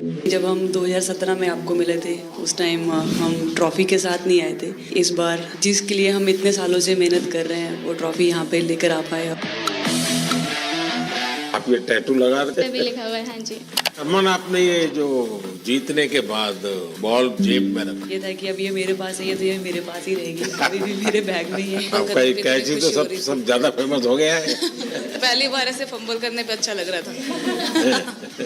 जब हम 2017 में आपको मिले थे उस टाइम हम ट्रॉफ़ी के साथ नहीं आए थे। इस बार जिसके लिए हम इतने सालों से मेहनत कर रहे हैं वो ट्रॉफ़ी यहाँ पे लेकर आ पाए। आप ये टैटू लगा रहे भी लिखा हुआ है। हाँ जी। अमन, आपने ये जो जीतने के बाद बॉल जेब में रखा, ये था कि अब ये मेरे पास है, ये तो ये मेरे पास ही रहेगी, अभी भी मेरे बैग में ही है। आपका ये कैची तो सब ज्यादा फेमस हो गया है। पहली बार ऐसे फंबल करने पे अच्छा लग रहा था।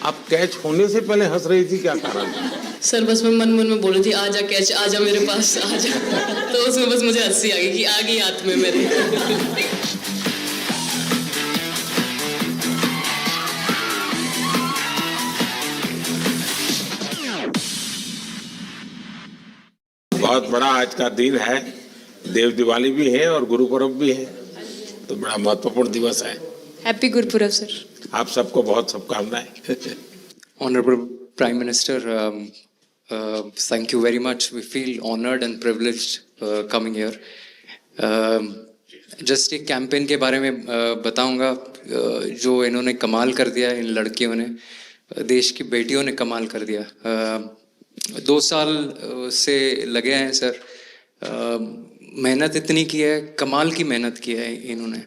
आप कैच होने से पहले हंस रही थी, क्या कारण था? सर बस मैं मन में बोल रही थी आजा कैच, आजा मेरे पास, आजा। तो उसमें बस मुझे हंसी आ गई कि आ गई हाथ में मेरे। बहुत बड़ा आज का दिन है, देव दिवाली भी है और गुरु पर्व भी है, तो बड़ा महत्वपूर्ण दिवस है। Happy Gurpurab sir. आप सबको बहुत शुभकामनाएं। Honorable Prime Minister, thank you very much. We feel honored and privileged coming here. Just एक कैंपेन के बारे में बताऊंगा जो इन्होंने कमाल कर दिया, इन लड़कियों ने, देश की बेटियों ने कमाल कर दिया। 2 साल से लगे हैं सर, मेहनत इतनी की है, कमाल की मेहनत की है इन्होंने।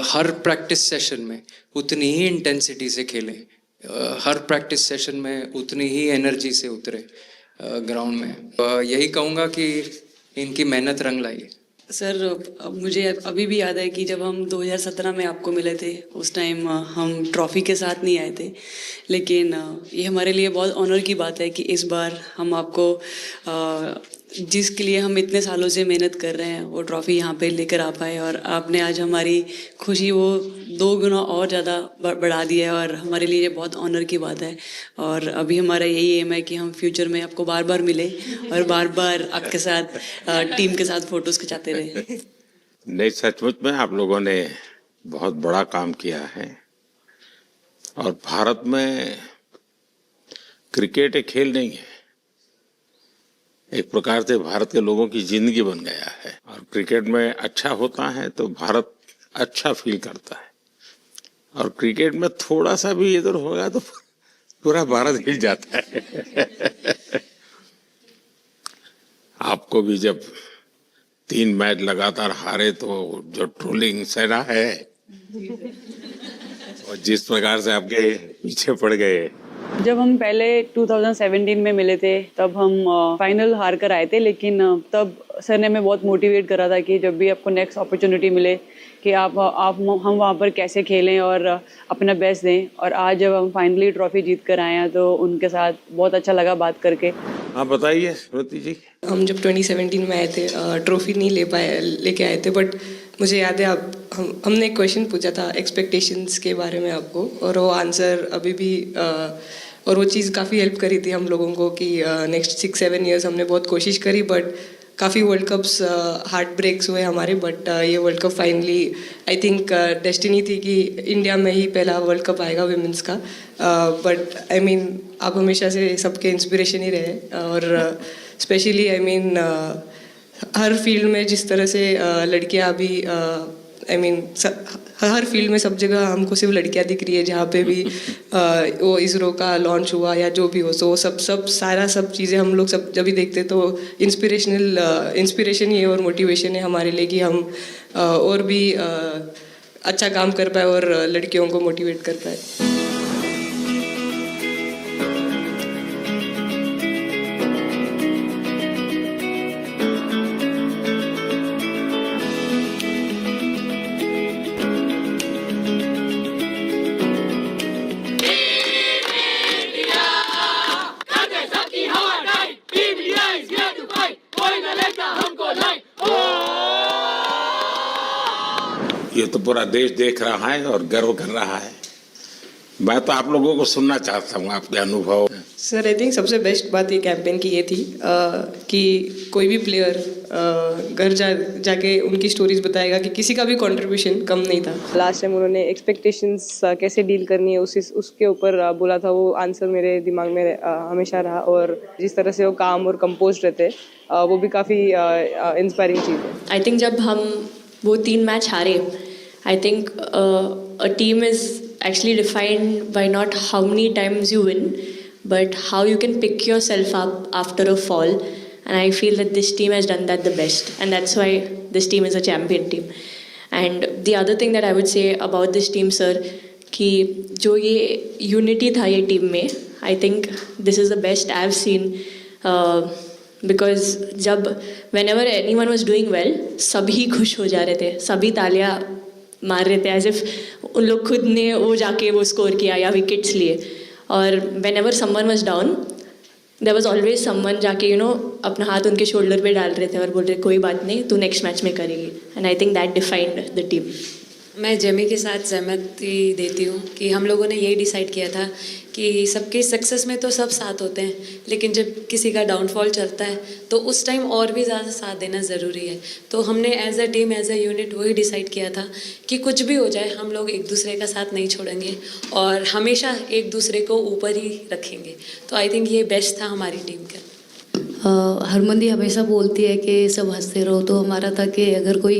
हर प्रैक्टिस सेशन में उतनी ही इंटेंसिटी से खेलें, हर प्रैक्टिस सेशन में उतनी ही एनर्जी से उतरे ग्राउंड में। यही कहूँगा कि इनकी मेहनत रंग लाई। सर मुझे अभी भी याद है कि जब हम 2017 में आपको मिले थे उस टाइम हम ट्रॉफ़ी के साथ नहीं आए थे, लेकिन ये हमारे लिए बहुत ऑनर की बात है कि इस बार हम आपको जिसके लिए हम इतने सालों से मेहनत कर रहे हैं वो ट्रॉफ़ी यहाँ पे लेकर आ पाए, और आपने आज हमारी खुशी वो 2 गुना और ज़्यादा बढ़ा दी है, और हमारे लिए ये बहुत ऑनर की बात है। और अभी हमारा यही एम है कि हम फ्यूचर में आपको बार बार मिले और बार बार आपके साथ टीम के साथ फ़ोटोज़ खिंचाते रहे। नहीं, सचमुच में आप लोगों ने बहुत बड़ा काम किया है, और भारत में क्रिकेट एक खेल नहीं है, एक प्रकार से भारत के लोगों की जिंदगी बन गया है। और क्रिकेट में अच्छा होता है तो भारत अच्छा फील करता है, और क्रिकेट में थोड़ा सा भी इधर होगा तो पूरा भारत हिल जाता है। आपको भी जब 3 मैच लगातार हारे तो जो ट्रोलिंग सहना है, और जिस प्रकार से आपके पीछे पड़ गए। जब हम पहले 2017 में मिले थे तब हम फाइनल हार कर आए थे, लेकिन तब सर ने हमें बहुत मोटिवेट करा था कि जब भी आपको नेक्स्ट अपॉर्चुनिटी मिले कि आप हम वहाँ पर कैसे खेलें और अपना बेस्ट दें। और आज जब हम फाइनली ट्रॉफी जीत कर आए हैं तो उनके साथ बहुत अच्छा लगा बात करके। हाँ बताइए स्मृति जी। हम जब 2017 में आए थे ट्रॉफी नहीं लेके आए थे, बट मुझे याद है हमने एक क्वेश्चन पूछा था एक्सपेक्टेशंस के बारे में आपको, और वो आंसर अभी भी और वो चीज़ काफ़ी हेल्प करी थी हम लोगों को कि नेक्स्ट 6-7 ईयर्स हमने बहुत कोशिश करी, बट काफ़ी वर्ल्ड कप्स हार्ट ब्रेक्स हुए हमारे। बट ये world cup finally I think destiny थी कि इंडिया में ही पहला वर्ल्ड कप आएगा विमेंस का। बट आई मीन आप हमेशा से सबके इंस्पिरेशन ही रहे, और specially I mean her field में जिस तरह से लड़कियां अभी आई मीन हर फील्ड में सब जगह हमको सिर्फ लड़कियां दिख रही है, जहाँ पे भी वो इसरो का लॉन्च हुआ या जो भी हो, सो सब चीज़ें हम लोग सब जब भी देखते तो इंस्पिरेशन ही है और मोटिवेशन है हमारे लिए कि हम और भी अच्छा काम कर पाए और लड़कियों को मोटिवेट कर पाए। ये तो पूरा देश देख रहा है और गर्व कर रहा है। मैं तो आप लोगों को सुनना चाहता हूँ आपके अनुभव। सर आई थिंक सबसे बेस्ट बात ये कैंपेन की ये थी कि कोई भी प्लेयर घर जाके उनकी स्टोरीज बताएगा कि किसी का भी कंट्रीब्यूशन कम नहीं था। लास्ट टाइम उन्होंने एक्सपेक्टेशंस कैसे डील करनी है उसके ऊपर बोला था, वो आंसर मेरे दिमाग में हमेशा रहा, और जिस तरह से वो काम और कंपोज रहते वो भी काफ़ी इंस्पायरिंग चीज़ है। आई थिंक जब हम वो 3 मैच हारे, I think a team is actually defined by not how many times you win, but how you can pick yourself up after a fall. And I feel that this team has done that the best, and that's why this team is a champion team. And the other thing that I would say about this team, sir, कि जो ये unity था ये team में, I think this is the best I've seen. Because जब whenever anyone was doing well, सभी खुश हो जा रहे थे, सभी तालियां मार रहे थे, as if उन लोग खुद ने वो जाके वो स्कोर किया या विकेट्स लिए. और whenever someone was down, there was always someone जाके अपना हाथ उनके शोल्डर पे डाल रहे थे और बोल रहे कोई बात नहीं, तू नेक्स्ट मैच में करेगी. And I think that defined the team. मैं जेमी के साथ सहमति देती हूँ कि हम लोगों ने यही डिसाइड किया था कि सबके सक्सेस में तो सब साथ होते हैं, लेकिन जब किसी का डाउनफॉल चलता है तो उस टाइम और भी ज़्यादा साथ देना ज़रूरी है. तो हमने as a team, as a unit वही डिसाइड किया था कि कुछ भी हो जाए हम लोग एक दूसरे का साथ नहीं छोड़ेंगे और हमेशा एक दूसरे को ऊपर ही रखेंगे. तो आई थिंक ये बेस्ट था हमारी टीम का. हरमंदी हमेशा बोलती है कि सब हंसते रहो, तो हमारा था कि अगर कोई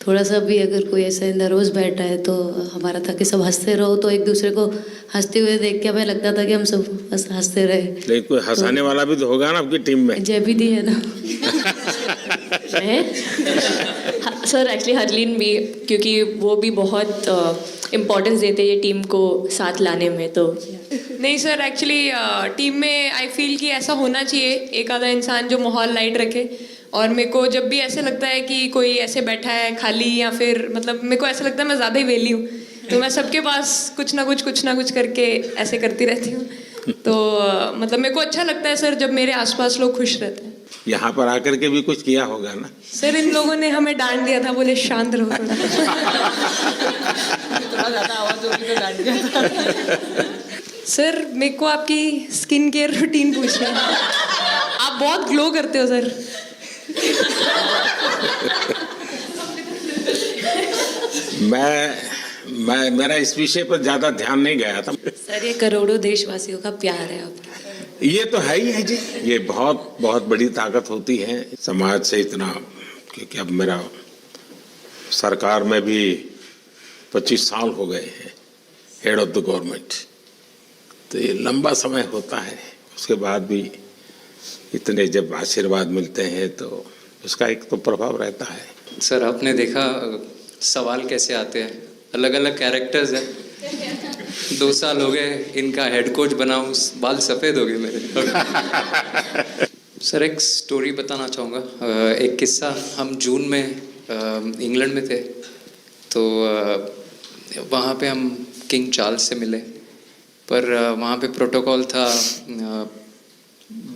थोड़ा सा भी अगर कोई ऐसा नर्वस बैठा है तो हमारा था कि सब हंसते रहो. तो एक दूसरे को हंसते हुए देख के हमें लगता था कि हम सब हंसते रहे. लेकिन कोई हंसाने वाला भी तो होगा ना आपकी टीम में. जयबी दी है ना. सर एक्चुअली हरलीन भी, क्योंकि वो भी बहुत इम्पोर्टेंस देते हैं ये टीम को साथ लाने में. तो नहीं सर, एक्चुअली टीम में आई फील कि ऐसा होना चाहिए एक आधा इंसान जो माहौल लाइट रखे. और मेरे को जब भी ऐसे लगता है कि कोई ऐसे बैठा है खाली, या फिर मतलब मेरे को ऐसा लगता है मैं ज़्यादा ही वेली हूँ, तो मैं सबके पास कुछ ना कुछ करके ऐसे करती रहती हूँ. तो मतलब मेरे को अच्छा लगता है सर जब मेरे आसपास लोग खुश रहते हैं. यहाँ पर आकर के भी कुछ किया होगा ना. सर इन लोगों ने हमें डांट दिया था, बोले शांत रहो थोड़ा. थोड़ा ज़्यादा आवाज़ होगी तो डांट दिया था. सर मेरे को आपकी स्किन केयर रूटीन पूछना है. आप बहुत ग्लो करते हो सर. मैं मेरा इस विषय पर ज्यादा ध्यान नहीं गया था. सर ये करोड़ों देशवासियों का प्यार है आपका. ये तो है ही है जी. ये बहुत बहुत बड़ी ताकत होती है समाज से इतना, क्योंकि अब मेरा सरकार में भी 25 साल हो गए हैं हेड ऑफ द गवर्नमेंट. तो ये लंबा समय होता है. उसके बाद भी इतने जब आशीर्वाद मिलते हैं तो उसका एक तो प्रभाव रहता है. सर आपने देखा सवाल कैसे आते हैं, अलग अलग कैरेक्टर्स हैं. 2 साल हो गए इनका हेड कोच बनाऊं, बाल सफ़ेद हो गए मेरे. सर एक स्टोरी बताना चाहूँगा. एक किस्सा, हम जून में इंग्लैंड में थे, तो वहाँ पे हम किंग चार्ल्स से मिले. पर वहाँ पे प्रोटोकॉल था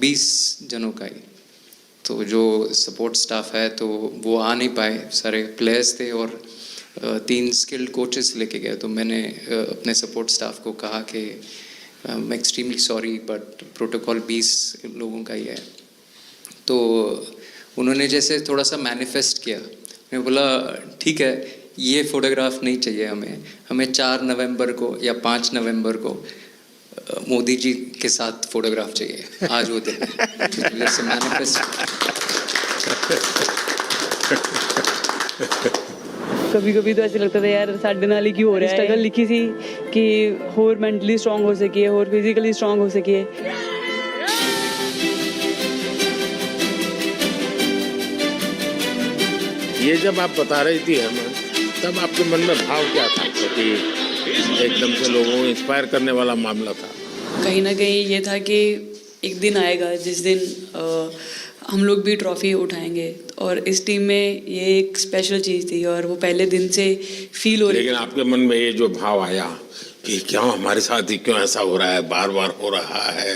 20 जनों का ही. तो जो सपोर्ट स्टाफ है तो वो आ नहीं पाए, सारे प्लेयर्स थे और 3 स्किल्ड कोचेस लेके गए. तो मैंने अपने सपोर्ट स्टाफ को कहा कि मैं एक्सट्रीमली सॉरी बट प्रोटोकॉल 20 लोगों का ही है. तो उन्होंने जैसे थोड़ा सा मैनिफेस्ट किया. मैं बोला ठीक है, ये फ़ोटोग्राफ नहीं चाहिए हमें 4 नवंबर को या 5 नवंबर को मोदी जी के साथ फोटोग्राफ चाहिए. आज वो दिन जैसे मैनिफेस्ट. कभी कभी तो ऐसे लगता था यार साढ़े नाल ही क्यों हो रहा है. स्ट्रगल लिखी थी कि होर मेंटली स्ट्रांग हो सकिए, होर फिजिकली स्ट्रांग हो सकिए. ये जब आप बता रही थी हमें, तब आपके मन में भाव क्या था? क्योंकि एकदम से लोगों को इंस्पायर करने वाला मामला था. कहीं ना कहीं ये था कि एक दिन आएगा जिस दिन हम लोग भी ट्रॉफी उठाएंगे, और इस टीम में ये एक स्पेशल चीज़ थी और वो पहले दिन से फील हो रही. लेकिन आपके मन में ये जो भाव आया कि क्यों हमारे साथ ही क्यों ऐसा हो रहा है, बार बार हो रहा है,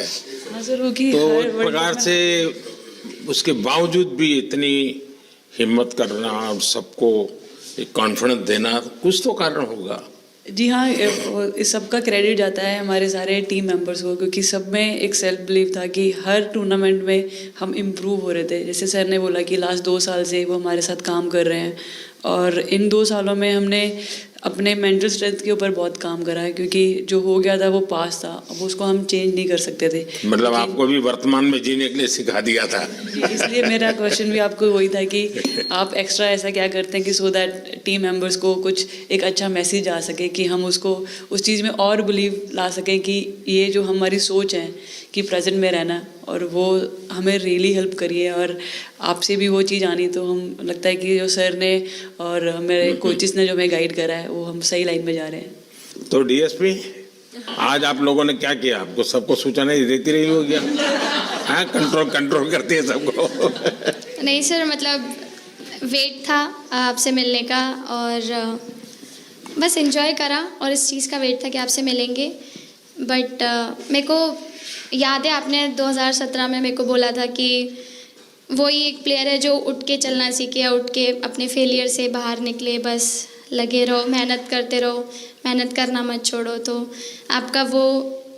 हाँ सर, वो कि तो एक प्रकार से उसके बावजूद भी इतनी हिम्मत करना और सबको एक कॉन्फिडेंस देना, कुछ तो कारण होगा. जी हाँ, इस सब का क्रेडिट जाता है हमारे सारे टीम मेंबर्स को, क्योंकि सब में एक सेल्फ बिलीव था कि हर टूर्नामेंट में हम इम्प्रूव हो रहे थे. जैसे सर ने बोला कि लास्ट 2 साल से वो हमारे साथ काम कर रहे हैं, और इन 2 सालों में हमने अपने मेंटल स्ट्रेंथ के ऊपर बहुत काम करा है, क्योंकि जो हो गया था वो पास था, अब उसको हम चेंज नहीं कर सकते थे। मतलब आपको भी वर्तमान में जीने के लिए सिखा दिया था। जी, इसलिए मेरा क्वेश्चन भी आपको वही था कि आप एक्स्ट्रा ऐसा क्या करते हैं कि सो दैट टीम मेंबर्स को कुछ एक अच्छा मैसेज आ सके, कि हम उसको उस चीज़ में और बिलीव ला सकें कि ये जो हमारी सोच है कि प्रेजेंट में रहना, और वो हमें रियली हेल्प करिए। और आपसे भी वो चीज़ आनी, तो हम लगता है कि जो सर ने और मेरे कोचेस ने जो हमें गाइड करा है, वो हम सही लाइन में जा रहे हैं। तो डीएसपी, आज आप लोगों ने क्या किया? आपको सबको सूचनाएं देती रही होगी, हाँ? कंट्रोल करती है सबको। नहीं सर, मतलब वेट था आपसे मिलने का, और बस एंजॉय करा, और इस चीज़ का वेट था कि आपसे मिलेंगे। बट मेरे को याद है आपने 2017 में मेरे को बोला था कि वही एक प्लेयर है जो उठ के चलना सीखे, या उठ के अपने फेलियर से बाहर निकले, बस लगे रहो, मेहनत करते रहो, मेहनत करना मत छोड़ो। तो आपका वो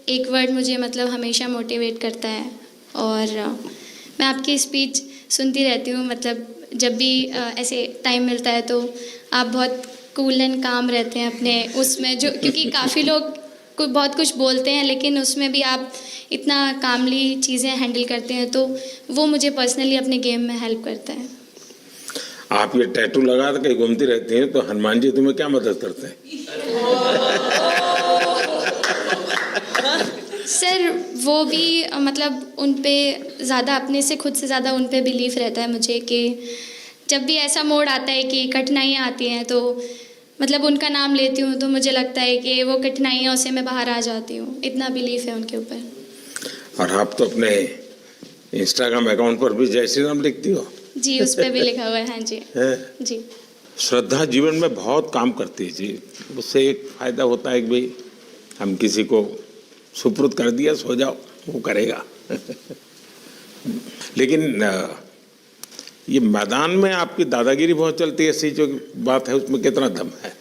एक वर्ड मुझे मतलब हमेशा मोटिवेट करता है, और मैं आपकी स्पीच सुनती रहती हूँ। मतलब जब भी ऐसे टाइम मिलता है तो आप बहुत कूल एंड काम रहते हैं अपने उसमें, जो क्योंकि काफ़ी लोग बहुत कुछ बोलते हैं, लेकिन उसमें भी आप इतना कामली चीज़ें हैंडल करते हैं, तो वो मुझे पर्सनली अपने गेम में हेल्प करता है। आप ये टैटू लगा के घूमती रहती हैं, तो हनुमान जी तुम्हें क्या मदद करते हैं? सर वो भी मतलब उन पे ज़्यादा, अपने से खुद से ज़्यादा उन पे बिलीफ रहता है मुझे, कि जब भी ऐसा मोड़ आता है कि कठिनाइयाँ आती हैं, तो मतलब उनका नाम लेती हूँ तो मुझे लगता है कि वो कठिनाइयों से मैं बाहर आ जाती हूँ। इतना बिलीफ है उनके ऊपर। और आप तो अपने इंस्टाग्राम अकाउंट पर भी जय श्री राम लिखती हो। जी, उस पर भी लिखा हुआ है। हाँ जी। है? जी। श्रद्धा जीवन में बहुत काम करती है जी। उससे एक फायदा होता है कि भाई हम किसी को सुपुर्द कर दिया, सो जाओ, वो करेगा। लेकिन ये मैदान में आपकी दादागिरी बहुत चलती है, ऐसी जो बात है उसमें कितना दम है?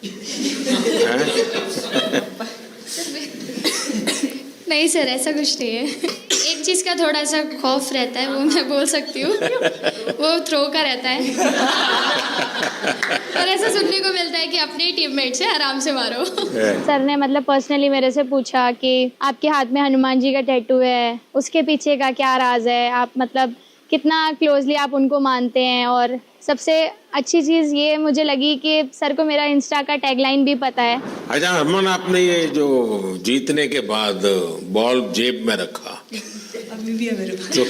नहीं सर, ऐसा कुछ नहीं है। एक चीज़ का थोड़ा सा खौफ रहता है, वो मैं बोल सकती हूँ, वो थ्रो का रहता है। और ऐसा सुनने को मिलता है कि अपने ही टीममेट से आराम से मारो। सर ने मतलब पर्सनली मेरे से पूछा कि आपके हाथ में हनुमान जी का टैटू है, उसके पीछे का क्या राज है, आप मतलब कितना क्लोजली आप उनको मानते हैं। और सबसे अच्छी चीज़ ये मुझे लगी कि सर को मेरा इंस्टा का टैगलाइन भी पता है। अच्छा हरमन, आपने ये जो जीतने के बाद बॉल जेब में रखा, अभी भी है मेरे पास। तो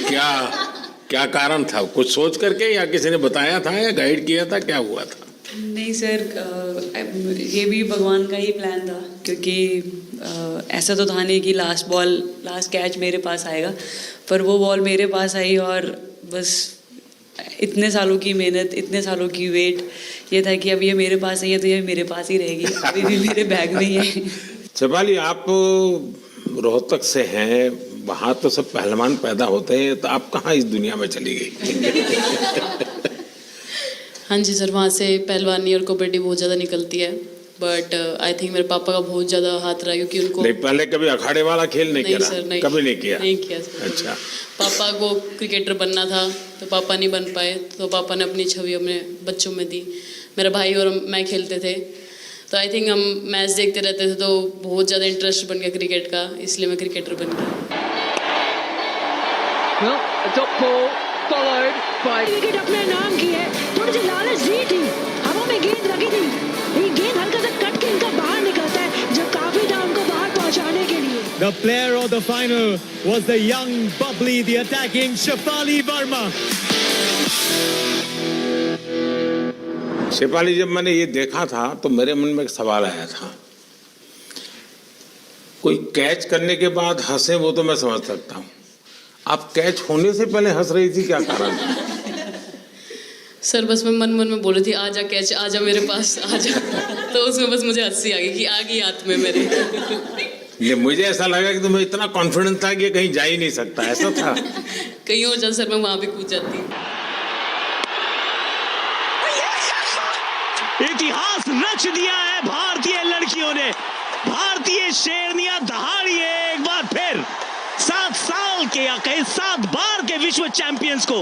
क्या कारण था? कुछ सोच करके, या किसी ने बताया था, या गाइड किया था, क्या हुआ था? नहीं सर, ये भी भगवान का ही प्लान था, क्योंकि ऐसा तो था नहीं कि लास्ट कैच मेरे पास आएगा, पर वो बॉल मेरे पास आई, और बस इतने सालों की मेहनत, इतने सालों की वेट, ये था कि अब ये मेरे पास आई है तो ये मेरे पास ही रहेगी, अभी भी मेरे बैग में ही है। शेफाली, आप रोहतक से हैं, वहाँ तो सब पहलवान पैदा होते हैं, तो आप कहाँ इस दुनिया में चली गई? हाँ जी सर, वहाँ से पहलवानी और कबड्डी बहुत ज़्यादा निकलती है, बट आई थिंक मेरे पापा का बहुत ज़्यादा हाथ रहा, क्योंकि उनको नहीं, पहले कभी अखाड़े वाला खेल नहीं किया? सर, नहीं, कभी नहीं किया? नहीं किया सर। अच्छा। पापा को क्रिकेटर बनना था, तो पापा नहीं बन पाए, तो पापा ने अपनी छवि अपने बच्चों में दी। मेरा भाई और मैं खेलते थे, तो आई थिंक हम मैच देखते रहते थे, तो बहुत ज़्यादा इंटरेस्ट बन गया क्रिकेट का, इसलिए मैं क्रिकेटर बन गया। विकेट अपने नाम की है, थोड़ी सी लालच दी थी, हवा में गेंद लगी थी, ये गेंद हल्का सा कट के इनका बाहर निकलता है, जब काफी था उनको बाहर पहुंचाने के लिए। The player of the final was the young, bubbly, the attacking Shefali Verma. Shefali, जब मैंने ये देखा था तो मेरे मन में एक सवाल आया था। कोई कैच करने के बाद हंसे वो तो मैं समझ सकता हूँ, आप कैच होने से पहले हंस रही थी, क्या कारण था? सर बस मैं मन में बोल रही थी, आजा कैच, आजा मेरे पास, आजा। तो उसमें बस मुझे हंसी आ गई कि आ गई हाथ में मेरे। ये मुझे ऐसा लगा कि तुम्हें इतना कॉन्फिडेंस था कि ये कहीं जा ही नहीं सकता, ऐसा था? कहीं और जा सर, मैं वहाँ भी कूद जाती। इतिहास रच दिया है भारतीय लड़कियों ने। भारतीय शेरनियां दहाड़ी है एक बार फिर 7 साल के या कहीं 7 बार के विश्व चैंपियंस को।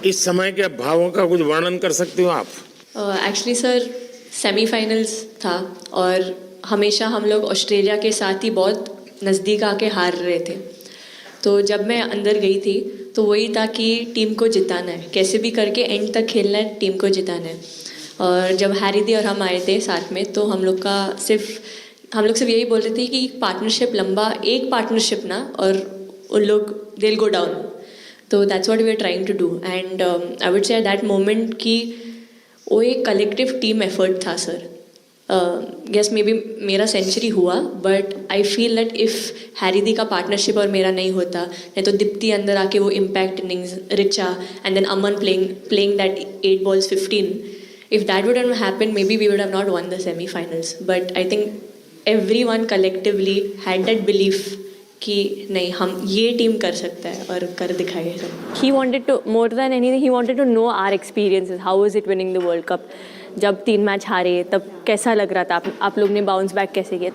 इस समय के भावों का कुछ वर्णन कर सकते हो आप? एक्चुअली सर सेमीफाइनल्स था और हमेशा हम लोग ऑस्ट्रेलिया के साथ ही बहुत नज़दीक आके हार रहे थे। तो जब मैं अंदर गई थी तो वही था कि टीम को जिताना है, कैसे भी करके एंड तक खेलना है, टीम को जिताना है। और जब हैरी दी और हम आए थे साथ में तो हम लोग सिर्फ यही बोल रहे थे कि पार्टनरशिप लंबा, एक पार्टनरशिप ना, और उन लोग दे विल गो डाउन। तो that's what we are trying to do and I would say at that moment कि वो एक कलेक्टिव टीम एफर्ट था सर। यस मे बी मेरा सेंचुरी हुआ, but I feel that if Harry di का partnership और मेरा नहीं होता, नहीं तो दीप्ति अंदर आके वो impact innings, Richa and then Aman playing that 8 balls 15, if that wouldn't happen maybe we would have not won the semi-finals. But I think everyone collectively had that belief कि नहीं, हम ये टीम कर सकता है और कर दिखाए sir. He wanted to, more than anything, he wanted to know our experiences. How was it winning the World Cup? जब 3 मैच हारे तब कैसा लग रहा था? आप लोग ने बाउंस बैक कैसे किया?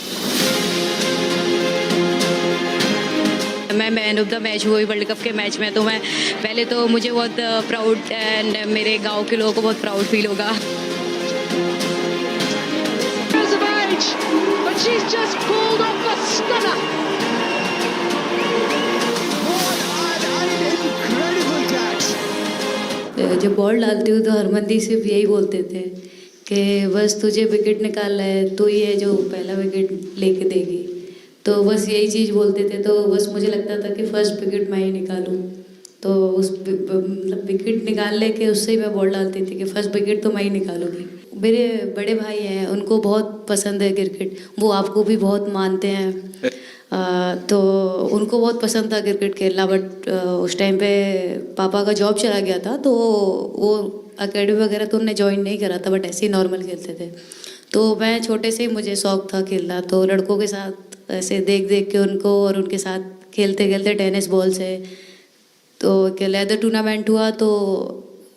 मैं मैन ऑफ द मैच हुई वर्ल्ड कप के मैच में, तो मैं पहले तो मुझे बहुत प्राउड एंड मेरे गांव के लोगों को बहुत प्राउड फील होगा। जब बॉल डालती हूँ तो हरमनदीप सिर्फ यही बोलते थे कि बस तुझे विकेट निकालना है, तू ही है जो पहला विकेट लेके देगी। तो बस यही चीज़ बोलते थे। तो बस मुझे लगता था कि फर्स्ट विकेट मैं ही निकालूं, तो उस मतलब विकेट निकाल ले के उससे ही मैं बॉल डालती थी कि फर्स्ट विकेट तो मैं ही निकालूंगी। मेरे बड़े भाई हैं, उनको बहुत पसंद है क्रिकेट, वो आपको भी बहुत मानते हैं। तो उनको बहुत पसंद था क्रिकेट खेलना, बट उस टाइम पे पापा का जॉब चला गया था, तो वो अकेडमी वगैरह तो उन्होंने ज्वाइन नहीं करा था, बट ऐसे ही नॉर्मल खेलते थे। तो मैं छोटे से ही मुझे शौक था खेलना, तो लड़कों के साथ ऐसे देख देख के उनको और उनके साथ खेलते खेलते टेनिस बॉल से तो लेदर टूर्नामेंट हुआ। तो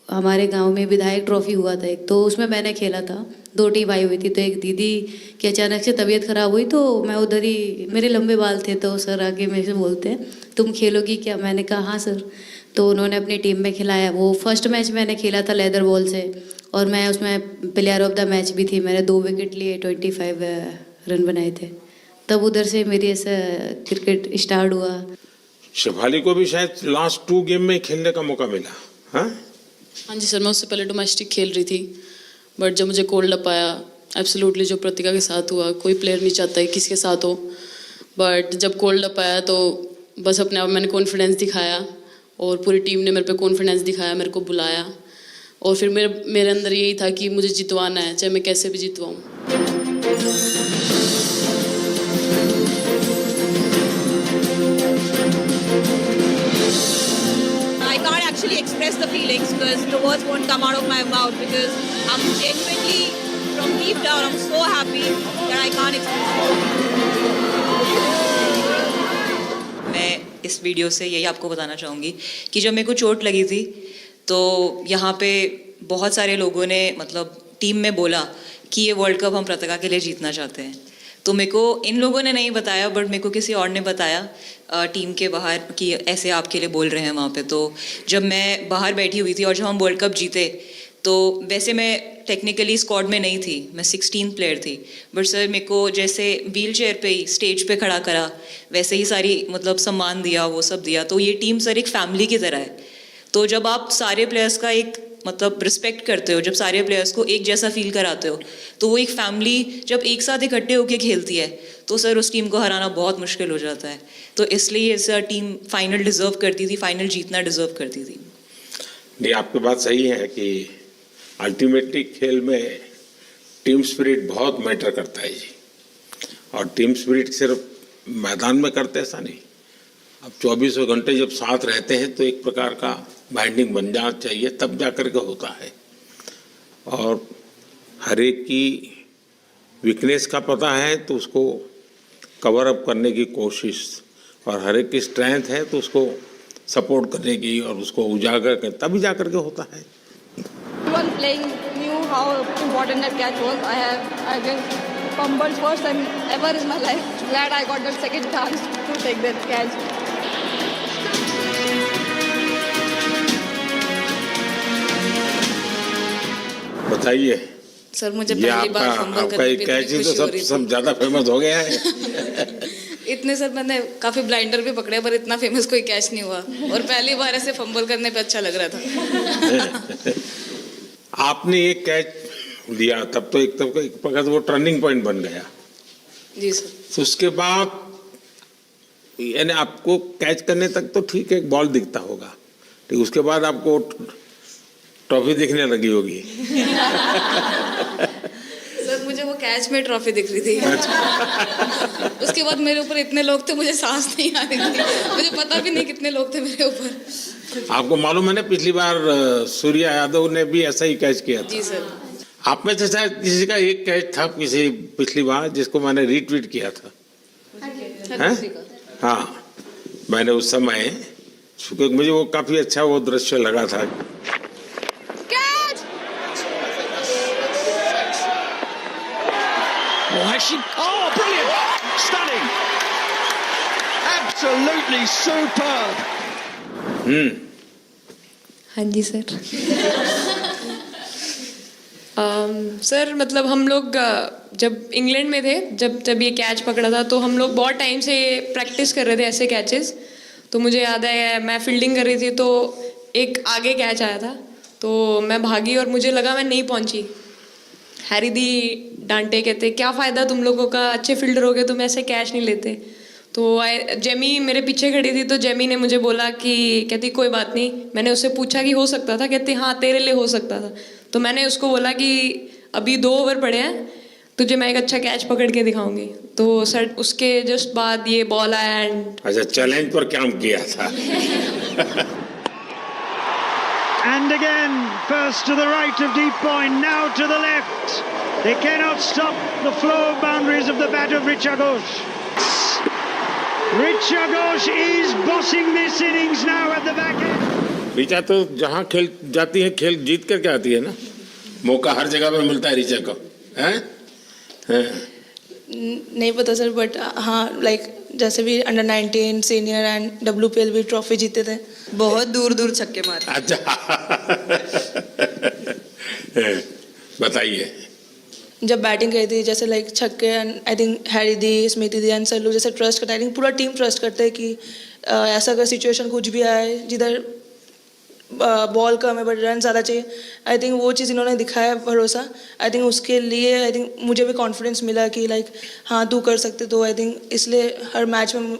हमारे गांव में विधायक ट्रॉफी हुआ था एक, तो उसमें मैंने खेला था। 2 टीम आई हुई थी, तो एक दीदी की अचानक से तबीयत ख़राब हुई, तो मैं उधर ही, मेरे लंबे बाल थे, तो सर आके मेरे से बोलते हैं तुम खेलोगी क्या? मैंने कहा हाँ सर। तो उन्होंने अपनी टीम में खिलाया। वो फर्स्ट मैच मैंने खेला था लेदर बॉल से, और मैं उसमें प्लेयर ऑफ द मैच भी थी। मैंने 2 विकेट लिए, 25 रन बनाए थे। तब उधर से मेरी ऐसा क्रिकेट स्टार्ट हुआ। शेफाली को भी शायद लास्ट 2 गेम में खेलने का मौका मिला। हाँ जी सर, मैं उससे पहले डोमेस्टिक खेल रही थी, बट जब मुझे कोल्ड अप आया, एब्सोल्युटली जो प्रतिका के साथ हुआ, कोई प्लेयर नहीं चाहता है किसी के साथ हो, बट जब कोल्ड अप आया तो बस अपने आप मैंने कॉन्फिडेंस दिखाया और पूरी टीम ने मेरे पे कॉन्फिडेंस दिखाया, मेरे को बुलाया, और फिर मेरे अंदर यही था कि मुझे जितवाना है, चाहे मैं कैसे भी जितवाऊँ। Actually express the feelings because the words won't come out of my mouth because I'm genuinely from deep down I'm so happy that I can't express it. मैं इस वीडियो से यही आपको बताना चाहूँगी कि जब मेरे को चोट लगी थी तो यहाँ पे बहुत सारे लोगों ने मतलब टीम में बोला कि ये वर्ल्ड कप हम प्रतिका के लिए जीतना चाहते हैं। तो मेरे को इन लोगों ने नहीं बताया, बट मेरे को किसी और ने बताया टीम के बाहर कि ऐसे आपके लिए बोल रहे हैं वहाँ पे। तो जब मैं बाहर बैठी हुई थी और जब हम वर्ल्ड कप जीते, तो वैसे मैं टेक्निकली स्क्वाड में नहीं थी, मैं 16 प्लेयर थी, बट सर मेरे को जैसे व्हील चेयर पे ही स्टेज पे खड़ा करा, वैसे ही सारी मतलब सम्मान दिया, वो सब दिया। तो ये टीम सर एक फैमिली की तरह है। तो जब आप सारे प्लेयर्स का एक मतलब रिस्पेक्ट करते हो, जब सारे प्लेयर्स को एक जैसा फील कराते हो, तो वो एक फैमिली जब एक साथ इकट्ठे होकर खेलती है तो सर उस टीम को हराना बहुत मुश्किल हो जाता है। तो इसलिए सर टीम फाइनल डिजर्व करती थी, फाइनल जीतना डिजर्व करती थी। नहीं, आपकी बात सही है कि अल्टीमेटली खेल में टीम स्पिरिट बहुत मैटर करता है जी। और टीम स्पिरिट सिर्फ मैदान में करते ऐसा नहीं, अब 24 घंटे जब साथ रहते हैं तो एक प्रकार का बाइंडिंग बन जाना चाहिए, तब जा कर के होता है। और हर एक की वीकनेस का पता है तो उसको कवर अप करने की कोशिश, और हर एक की स्ट्रेंथ है तो उसको सपोर्ट करने की और उसको उजागर कर, तभी जा कर के होता है। Everyone playing knew how important that catch was. I just fumbled first time ever in my life. Glad I got that second chance to take that catch. बताइए। सर मुझे ये पहली बार आपका फंबल आपका करने एक पे कैच इतनी ही तो खुशी हो सब रही सब थी। ज्यादा फेमस हो गया है। इतने सर मैंने काफी ब्लाइंडर भी पकड़े पर इतना फेमस कोई कैच नहीं हुआ और पहली बार ऐसे फंबल करने पे अच्छा लग रहा था। आपने एक कैच लिया तब तो एक प्रकार से वो टर्निंग पॉइंट बन गया। जी सर। तो उसके बाद यानी आपको कैच करने तक तो ठीक है, एक बॉल दिखता होगा, ठीक, उसके बाद आपको ट्रॉफी दिखने लगी होगी। सर मुझे वो कैच में ट्रॉफी दिख रही थी। उसके बाद मेरे ऊपर इतने लोग थे मुझे सांस नहीं आ रही थी, मुझे पता भी नहीं कितने लोग थे मेरे ऊपर। आपको मालूम है ना, पिछली बार सूर्या यादव ने भी ऐसा ही कैच किया था। जी सर। आप में से शायद किसी का एक कैच था किसी पिछली बार जिसको मैंने रीट्वीट किया था। हैं? हाँ, मैंने उस समय, क्योंकि मुझे वो काफी अच्छा वो दृश्य लगा था। Oh, brilliant! Stunning! Absolutely superb! हाँ जी सर। सर मतलब हम लोग जब इंग्लैंड में थे, जब ये कैच पकड़ा था तो हम लोग बहुत टाइम से प्रैक्टिस कर रहे थे ऐसे कैचेस। तो मुझे याद है मैं फील्डिंग कर रही थी तो एक आगे कैच आया था तो मैं भागी और मुझे लगा मैं नहीं पहुंची। हैरी दी डांटे, कहते क्या फ़ायदा तुम लोगों का, अच्छे फील्डर हो गए तुम ऐसे कैच नहीं लेते। तो जेमी मेरे पीछे खड़ी थी तो जेमी ने मुझे बोला कि कहती कोई बात नहीं। मैंने उससे पूछा कि हो सकता था, कहती हाँ तेरे लिए हो सकता था। तो मैंने उसको बोला कि अभी 2 ओवर पड़े हैं, तुझे मैं एक अच्छा कैच पकड़ के दिखाऊंगी। तो सर उसके जस्ट बाद ये बॉल आया एंड अच्छा, चैलेंज पर काम किया था। And again, first to the right of deep point, now to the left. They cannot stop the flow boundaries of the bat of Richa Ghosh. Richa Ghosh is bossing this innings now at the back end. Richa तो जहाँ खेल जाती है खेल जीत करके आती है ना, मौका हर जगह पे मिलता है ऋचा को, हैं? नहीं पता सर, बट हाँ लाइक जैसे भी अंडर 19 सीनियर एंड WPL भी ट्रॉफी जीते थे। बहुत दूर दूर छक्के मारे। अच्छा। बताइए। जब बैटिंग करी थी जैसे लाइक छक्के and I think Harry the, Smiti the and sir लोग जैसे ट्रस्ट करते हैं, आई थिंक पूरा टीम ट्रस्ट करते हैं कि ऐसा अगर सिचुएशन कुछ भी आए जिधर बॉल कम है बट रन ज़्यादा चाहिए, आई थिंक वो चीज़ इन्होंने दिखाया भरोसा। आई थिंक उसके लिए आई थिंक मुझे भी कॉन्फिडेंस मिला कि लाइक हाँ तू कर सकते। तो आई थिंक इसलिए हर मैच में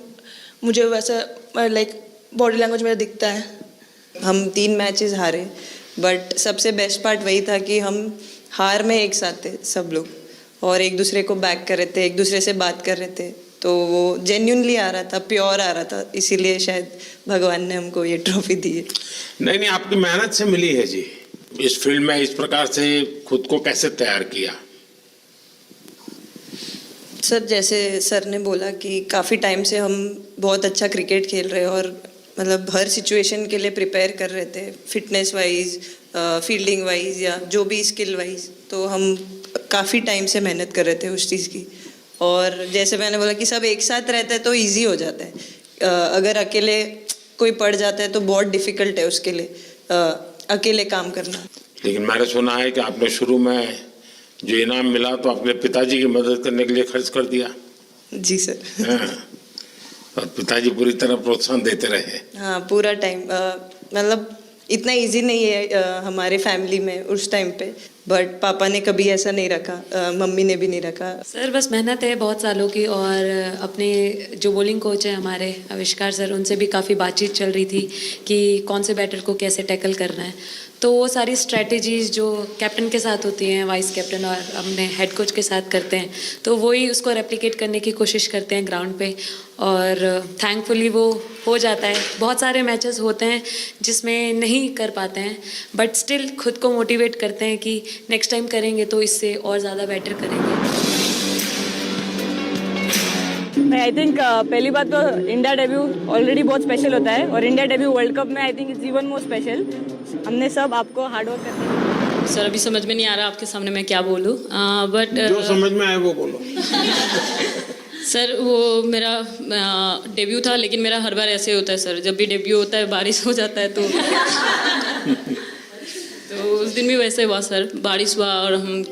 मुझे वैसा लाइक बॉडी लैंग्वेज मेरा दिखता है। हम 3 मैचेस हारे बट सबसे बेस्ट पार्ट वही था कि हम हार में एक साथ थे सब लोग और एक दूसरे को बैक कर रहे थे, एक दूसरे से बात कर रहे थे। तो वो जेन्युइनली आ रहा था, प्योर आ रहा था, इसीलिए शायद भगवान ने हमको ये ट्रॉफी दी है। नहीं, आपकी मेहनत से मिली है जी। इस फील्ड में इस प्रकार से खुद को कैसे तैयार किया? सर जैसे सर ने बोला कि काफ़ी टाइम से हम बहुत अच्छा क्रिकेट खेल रहे हैं और मतलब हर सिचुएशन के लिए प्रिपेयर कर रहे थे, फिटनेस वाइज, फील्डिंग वाइज या जो भी स्किल वाइज। तो हम काफ़ी टाइम से मेहनत कर रहे थे उस चीज़ की। और जैसे मैंने बोला कि सब एक साथ रहते हैं तो इजी हो जाता है। अगर अकेले कोई पड़ जाता है तो बहुत डिफ़िकल्ट है उसके लिए अकेले काम करना। लेकिन मैंने सुना है कि आपने शुरू में जो इनाम मिला तो अपने पिताजी की मदद करने के लिए खर्च कर दिया। जी सर। हाँ, और पिताजी पूरी तरह प्रोत्साहन देते रहे। हाँ, पूरा टाइम मतलब इतना इजी नहीं है हमारे फैमिली में उस टाइम पे, बट पापा ने कभी ऐसा नहीं रखा, मम्मी ने भी नहीं रखा। सर बस मेहनत है बहुत सालों की और अपने जो बॉलिंग कोच है हमारे आविष्कार सर, उनसे भी काफ़ी बातचीत चल रही थी कि कौन से बैटर को कैसे टैकल करना है। तो वो सारी स्ट्रेटजीज जो कैप्टन के साथ होती हैं, वाइस कैप्टन और अपने हेड कोच के साथ करते हैं, तो वही उसको रेप्लिकेट करने की कोशिश करते हैं ग्राउंड पे और थैंकफुली वो हो जाता है। बहुत सारे मैचेस होते हैं जिसमें नहीं कर पाते हैं बट स्टिल खुद को मोटिवेट करते हैं कि नेक्स्ट टाइम करेंगे तो इससे और ज़्यादा बेटर करेंगे। आई थिंक पहली बात तो इंडिया डेब्यू ऑलरेडी बहुत स्पेशल होता है और इंडिया डेब्यू वर्ल्ड कप में I think it's even more special. हमने सब आपको हार्डवर्क करते सर अभी समझ में नहीं आ रहा आपके सामने मैं क्या बोलूँ, बट जो समझ में आए वो बोलो। सर वो मेरा डेब्यू था, लेकिन मेरा हर बार ऐसे होता है सर, जब भी डेब्यू होता है बारिश हो जाता है तो उस दिन भी वैसे हुआ सर, बारिश हुआ और हम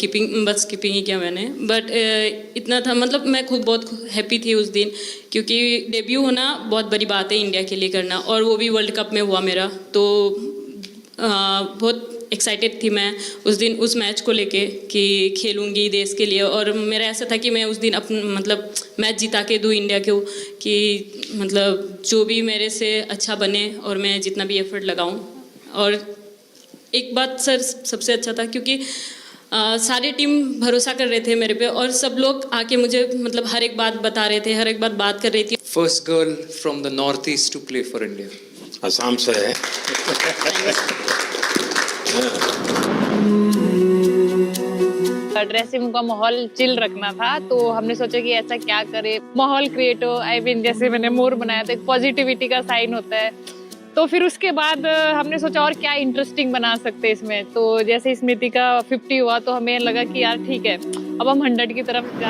बस कीपिंग ही किया मैंने, बट इतना था, मतलब मैं खुद बहुत हैप्पी थी उस दिन, क्योंकि डेब्यू होना बहुत बड़ी बात है इंडिया के लिए करना, और वो भी वर्ल्ड कप में हुआ मेरा, तो बहुत एक्साइटेड थी मैं उस दिन उस मैच को लेके कि खेलूंगी देश के लिए, और मेरा ऐसा था कि मैं उस दिन मतलब मैच जिता के दूँ इंडिया को, कि मतलब जो भी मेरे से अच्छा बने और मैं जितना भी एफर्ट लगाऊं। और एक बात सर सबसे अच्छा था, क्योंकि सारी टीम भरोसा कर रहे थे मेरे पे, और सब लोग आके मुझे मतलब हर एक बात बता रहे थे, हर एक बात कर रही थी। First girl from the north east to play for India, Assam से है। ड्रेसिंग रूम का माहौल चिल रखना था, तो हमने सोचा कि ऐसा क्या करे माहौल क्रिएट हो। आई मीन जैसे मैंने मोर बनाया था, एक पॉजिटिविटी का साइन होता है, तो फिर उसके बाद हमने सोचा और क्या इंटरेस्टिंग बना सकते हैं इसमें। तो जैसे स्मृति का 50 हुआ तो हमें लगा कि यार ठीक है अब हम 100 की तरफ जा।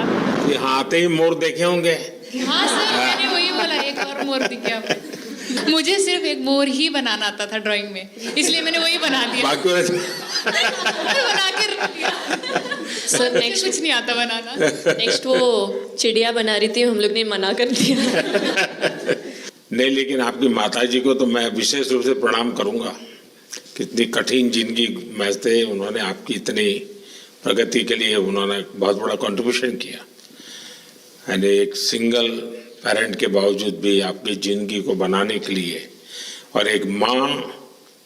यहाँ आते ही मोर देखे होंगे। हाँ सर, मैंने वही बोला, एक और मोर दिखे आपको। मुझे सिर्फ एक मोर ही बनाना आता था ड्राइंग में, इसलिए मैंने वही बना दिया। बाकी बना के रख दिया। सर नेक्स्ट कुछ नहीं आता बनाना। नेक्स्ट वो चिड़िया बना रही थी, हम लोग ने मना कर दिया। नहीं, लेकिन आपकी माताजी को तो मैं विशेष रूप से प्रणाम करूंगा। कितनी कठिन जिंदगी में थे, उन्होंने आपकी इतनी प्रगति के लिए उन्होंने बहुत बड़ा कंट्रीब्यूशन किया। यानी एक सिंगल पेरेंट के बावजूद भी आपकी ज़िंदगी को बनाने के लिए, और एक माँ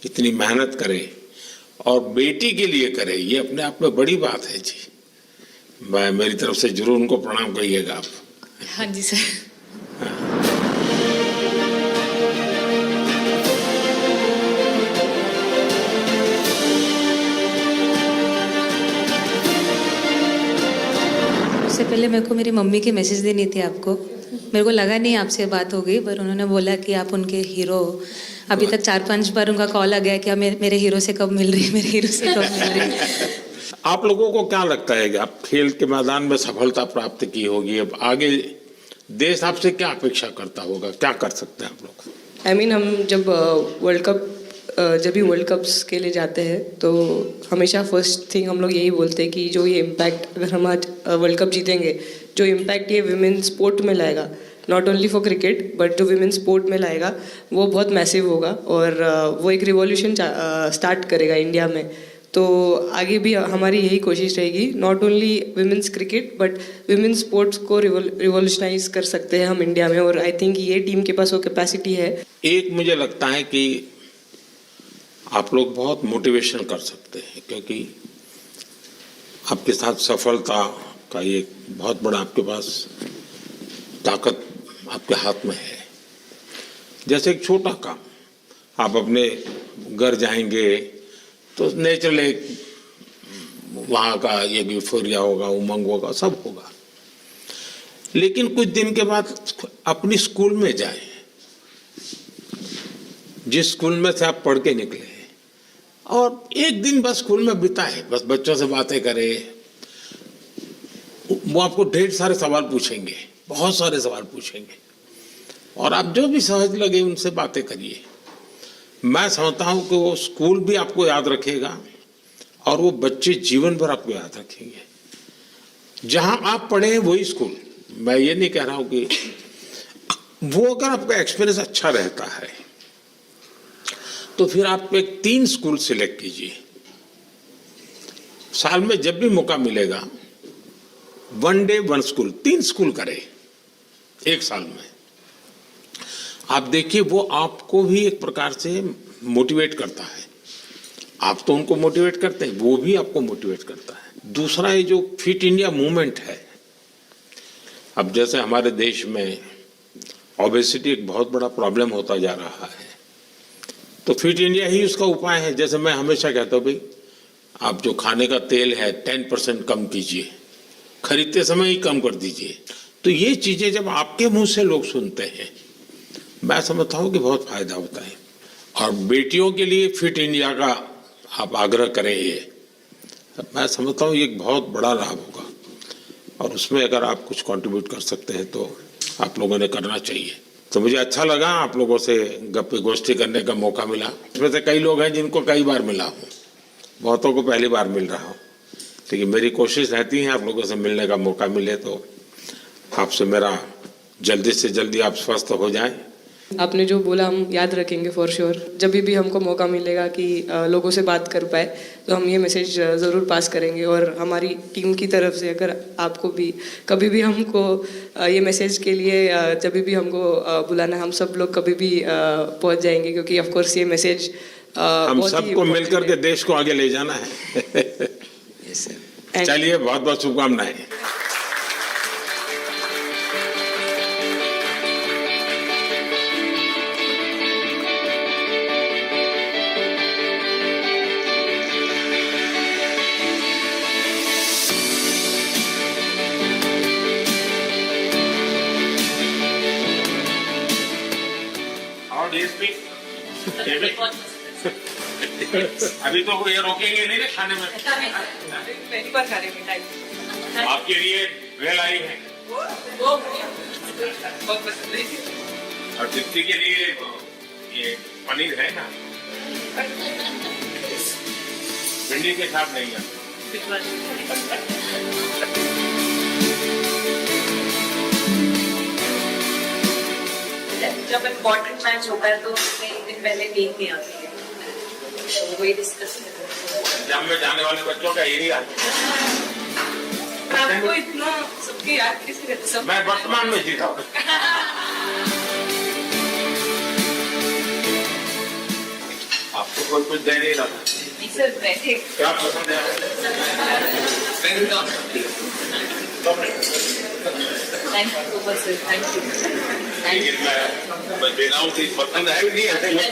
इतनी मेहनत करे और बेटी के लिए करे, ये अपने आप में बड़ी बात है जी। मैं मेरी तरफ से जरूर उनको प्रणाम करिएगा आप। हाँ जी सर। उससे पहले मेरे को मेरी मम्मी की मैसेज देनी थी आपको। मेरे को लगा नहीं आपसे बात हो गई, पर उन्होंने बोला कि आप उनके हीरो हो। अभी तक 4-5 बार उनका कॉल आ गया कि मेरे हीरो से कब मिल रही, मेरे हीरो से कब मिल रही। आप लोगों को क्या लगता है कि आप खेल के मैदान में सफलता प्राप्त की होगी, अब आगे देश आपसे क्या अपेक्षा करता होगा, क्या कर सकते हैं आप लोग? आई मीन हम जब भी वर्ल्ड कप्स के लिए जाते हैं तो हमेशा फर्स्ट थिंग हम लोग यही बोलते हैं कि जो ये इम्पैक्ट, अगर हम आज वर्ल्ड कप जीतेंगे, जो इम्पैक्ट ये विमेन स्पोर्ट में लाएगा, not only for cricket but जो विमेन स्पोर्ट में लाएगा, वो बहुत मैसिव होगा, और वो एक रिवॉल्यूशन स्टार्ट करेगा इंडिया में। तो आगे भी हमारी यही कोशिश रहेगी, not only women's cricket but women sports को रिवॉल्यूशनाइज कर सकते हैं हम इंडिया में, और आई थिंक ये टीम के पास वो कैपेसिटी है। एक मुझे लगता है कि आप लोग बहुत मोटिवेशन कर सकते हैं, क्योंकि आपके साथ सफलता का एक बहुत बड़ा आपके पास ताकत आपके हाथ में है। जैसे एक छोटा काम, आप अपने घर जाएंगे तो नेचुरल एक वहाँ का एक यूफोरिया होगा, उमंग होगा, सब होगा। लेकिन कुछ दिन के बाद अपनी स्कूल में जाएं, जिस स्कूल में से आप पढ़ के निकले, और एक दिन बस स्कूल में बिताए, बस बच्चों से बातें करें। वो आपको ढेर सारे सवाल पूछेंगे, बहुत सारे सवाल पूछेंगे, और आप जो भी सहज लगे उनसे बातें करिए। मैं समझता हूँ कि वो स्कूल भी आपको याद रखेगा, और वो बच्चे जीवन भर आपको याद रखेंगे। जहाँ आप पढ़े हैं वही स्कूल, मैं ये नहीं कह रहा हूँ कि वो, अगर आपका एक्सपीरियंस अच्छा रहता है तो फिर आप एक 3 स्कूल सिलेक्ट कीजिए। साल में जब भी मौका मिलेगा, 1 डे 1 स्कूल, 3 स्कूल करें एक साल में। आप देखिए वो आपको भी एक प्रकार से मोटिवेट करता है। आप तो उनको मोटिवेट करते हैं, वो भी आपको मोटिवेट करता है। दूसरा ये जो फिट इंडिया मूवमेंट है, अब जैसे हमारे देश में ओबेसिटी एक बहुत बड़ा प्रॉब्लम होता जा रहा है, तो फिट इंडिया ही उसका उपाय है। जैसे मैं हमेशा कहता हूँ, भाई आप जो खाने का तेल है 10% कम कीजिए, खरीदते समय ही कम कर दीजिए। तो ये चीज़ें जब आपके मुंह से लोग सुनते हैं, मैं समझता हूँ कि बहुत फायदा होता है। और बेटियों के लिए फिट इंडिया का आप आग्रह करें, ये मैं समझता हूँ ये एक बहुत बड़ा लाभ होगा, और उसमें अगर आप कुछ कंट्रीब्यूट कर सकते हैं तो आप लोगों ने करना चाहिए। तो मुझे अच्छा लगा आप लोगों से गप्पे गोष्ठी करने का मौका मिला। इसमें से कई लोग हैं जिनको कई बार मिला हूँ, बहुतों को पहली बार मिल रहा हूँ, लेकिन मेरी कोशिश रहती है आप लोगों से मिलने का मौका मिले तो आपसे मेरा जल्दी से जल्दी आप स्वस्थ हो जाएं। आपने जो बोला हम याद रखेंगे फॉर श्योर। जब भी हमको मौका मिलेगा कि लोगों से बात कर पाए तो हम ये मैसेज ज़रूर पास करेंगे। और हमारी टीम की तरफ से अगर आपको भी कभी भी हमको ये मैसेज के लिए जब भी हमको बुलाना, हम सब लोग कभी भी पहुंच जाएंगे, क्योंकि ऑफ कोर्स ये मैसेज हम सबको मिलकर के देश को आगे ले जाना है। चलिए, बहुत बहुत शुभकामनाएं। अभी तो ये रोकेंगे नहीं ना खाने में। पहली बार खा रहे हैं मिठाई। आपके लिए वेल आई है और दीप्ति के लिए ये पनीर है ना, भिंडी के साथ नहीं है। जब इम्पोर्टेंट मैच होता है तो उसमें एक दिन पहले नींद नहीं आती है, तो वही डिस्कस जब में जाने वाले बच्चों का यही हाल है। आपको इतना सबकी याद किसी रहती सब। मैं वर्तमान में जीता हूँ। आपको कोई कुछ दे नहीं रहा। सर बैठे। क्या पसंद है? Thank you so much sir, thank you. लेकिन मैं देना हूँ, पसंद है भी नहीं है।